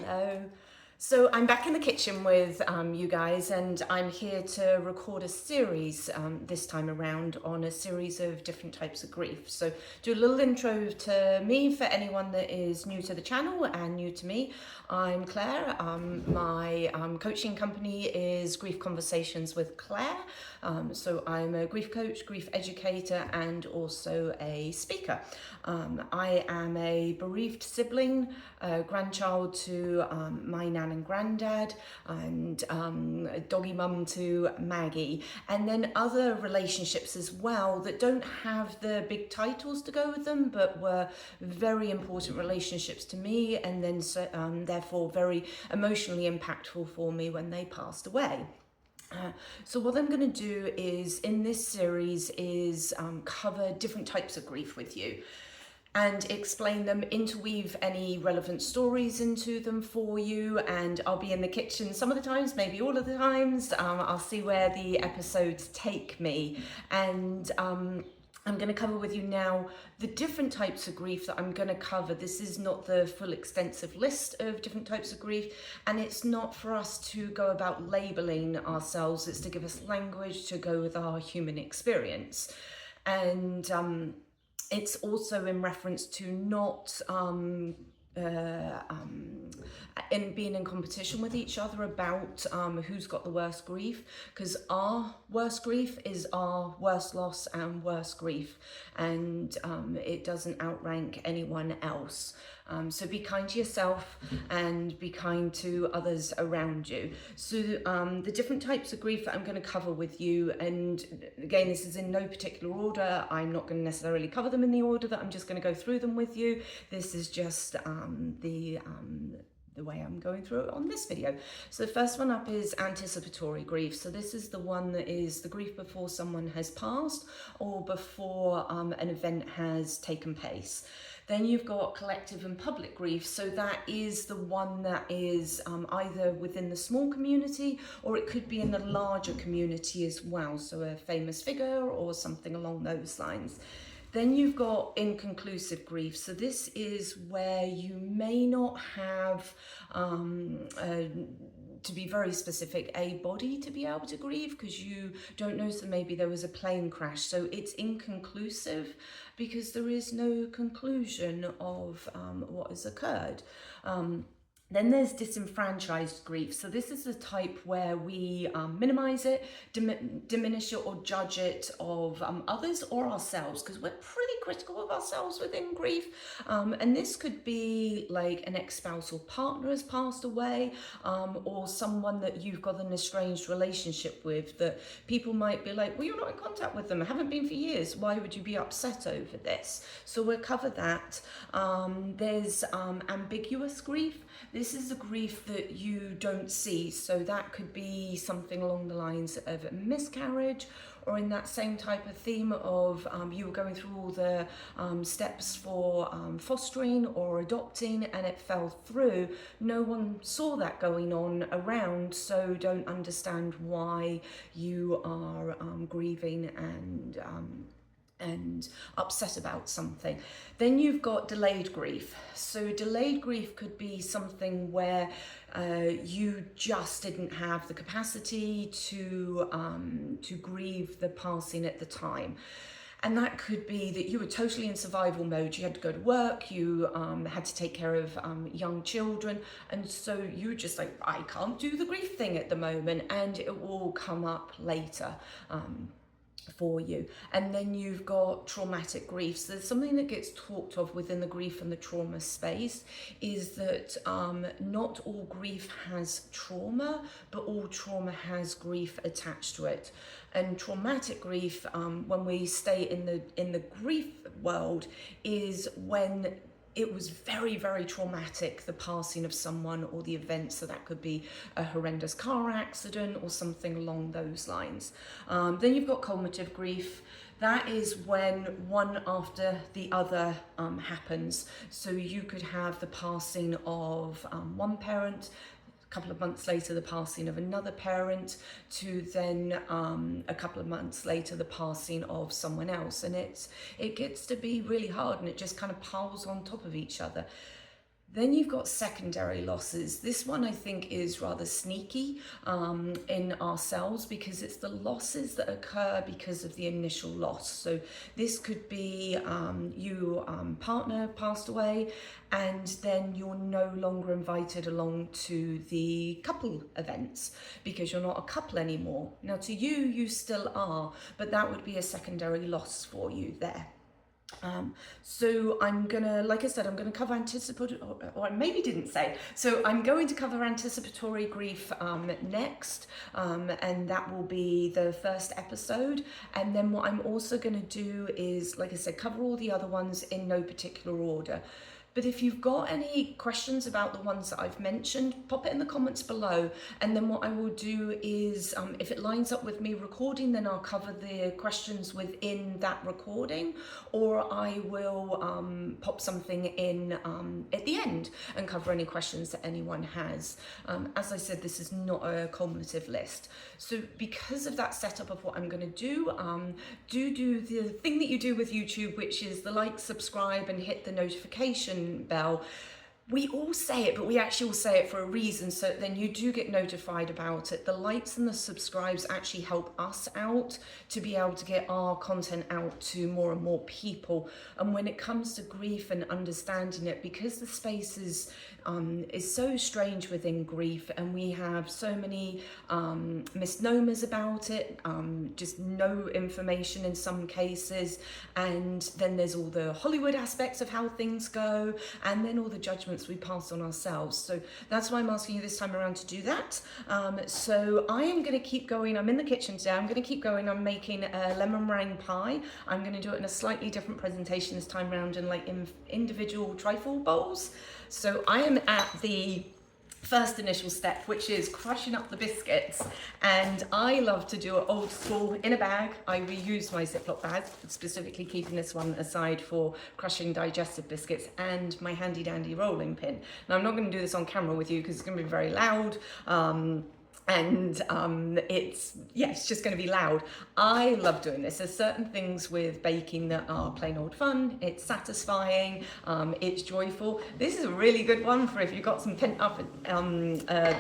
Hello. So I'm back in the kitchen with you guys, and I'm here to record a series this time around on a series of different types of grief. So do a little intro to me for anyone that is new to the channel and new to me. I'm Claire. My coaching company is Grief Conversations with Claire. So I'm a grief coach, grief educator, and also a speaker. I am a bereaved sibling, grandchild to my nan and granddad, and a doggy mum to Maggie, and then other relationships as well that don't have the big titles to go with them, but were very important relationships to me, and then therefore very emotionally impactful for me when they passed away. So what I'm going to do is in this series is cover different types of grief with you and explain them, interweave any relevant stories into them for you, and I'll be in the kitchen some of the times, maybe all of the times. I'll see where the episodes take me, and I'm going to cover with you now the different types of grief that I'm going to cover. This is not the full extensive list of different types of grief, and it's not for us to go about labeling ourselves. It's to give us language to go with our human experience. And it's also in reference to not in being in competition with each other about who's got the worst grief, because our worst grief is our worst loss and worst grief, and it doesn't outrank anyone else. So be kind to yourself and be kind to others around you. So the different types of grief that I'm going to cover with you, and again, this is in no particular order. I'm not going to necessarily cover them in the order that I'm just going to go through them with you. This is just the way I'm going through it on this video. So the first one up is anticipatory grief. So this is the one that is the grief before someone has passed or before an event has taken place. Then you've got collective and public grief. So that is the one that is either within the small community, or it could be in the larger community as well. So a famous figure or something along those lines. Then you've got inconclusive grief. So this is where you may not have, to be very specific, a body to be able to grieve because you don't know, so maybe there was a plane crash. So it's inconclusive because there is no conclusion of what has occurred. Then there's disenfranchised grief. So this is the type where we minimize it, diminish it, or judge it of others or ourselves, because we're pretty critical of ourselves within grief. And this could be like an ex-spousal partner has passed away, or someone that you've got an estranged relationship with that people might be like, well, you're not in contact with them, I haven't been for years, why would you be upset over this? So we'll cover that. There's ambiguous grief. This is a grief that you don't see, so that could be something along the lines of a miscarriage, or in that same type of theme of you were going through all the steps for fostering or adopting and it fell through. No one saw that going on around, so don't understand why you are grieving and upset about something. Then you've got delayed grief. So delayed grief could be something where you just didn't have the capacity to grieve the passing at the time. And that could be that you were totally in survival mode. You had to go to work, you had to take care of young children. And so you were just like, I can't do the grief thing at the moment, and it will come up later. For you. And then you've got traumatic grief. So there's something that gets talked of within the grief and the trauma space is that not all grief has trauma, but all trauma has grief attached to it. And traumatic grief, when we stay in the grief world, is when it was very, very traumatic, the passing of someone or the event. So that could be a horrendous car accident or something along those lines. Then you've got cumulative grief. That is when one after the other happens. So you could have the passing of one parent, couple of months later the passing of another parent, to then a couple of months later the passing of someone else, and it gets to be really hard, and it just kind of piles on top of each other. Then you've got secondary losses. This one I think is rather sneaky in ourselves, because it's the losses that occur because of the initial loss. So this could be your partner passed away, and then you're no longer invited along to the couple events because you're not a couple anymore. Now to you, you still are, but that would be a secondary loss for you there. So I'm gonna, like I said, I'm gonna cover anticipatory, or I maybe didn't say. So I'm going to cover anticipatory grief next, and that will be the first episode. And then what I'm also gonna do is, like I said, cover all the other ones in no particular order. But if you've got any questions about the ones that I've mentioned, pop it in the comments below. And then what I will do is, if it lines up with me recording, then I'll cover the questions within that recording, or I will pop something in at the end and cover any questions that anyone has. As I said, this is not a cumulative list. So because of that setup of what I'm going to do, do the thing that you do with YouTube, which is the like, subscribe, and hit the notification bell. We all say it, but we actually all say it for a reason, so then you do get notified about it. The likes and the subscribes actually help us out to be able to get our content out to more and more people. And when it comes to grief and understanding it, because the space is so strange within grief, and we have so many misnomers about it, just no information in some cases, and then there's all the Hollywood aspects of how things go, and then all the judgments we pass on ourselves. So that's why I'm asking you this time around to do that. So I am going to keep going. I'm in the kitchen today. I'm going to keep going. I'm making a lemon meringue pie. I'm going to do it in a slightly different presentation this time around, in like individual trifle bowls. So I am at the first initial step, which is crushing up the biscuits, and I love to do it old school in a bag. I reused my Ziploc bag, specifically keeping this one aside for crushing digestive biscuits, and my handy dandy rolling pin. Now I'm not going to do this on camera with you because it's going to be very loud, and it's just going to be loud. I love doing this. There's certain things with baking that are plain old fun. It's satisfying, it's joyful. This is a really good one for if you've got some pent up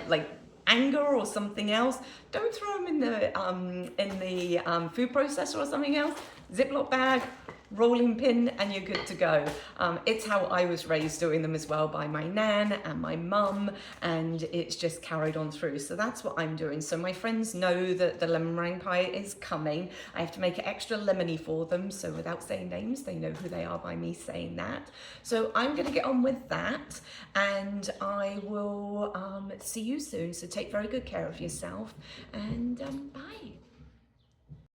like anger or something else. Don't throw them in the food processor or something else. Ziploc bag, rolling pin, and you're good to go. It's how I was raised, doing them as well by my nan and my mum, and it's just carried on through. So that's what I'm doing. So my friends know that the lemon meringue pie is coming. I have to make it extra lemony for them, so without saying names, they know who they are by me saying that. So I'm going to get on with that, and I will see you soon. So take very good care of yourself, and bye.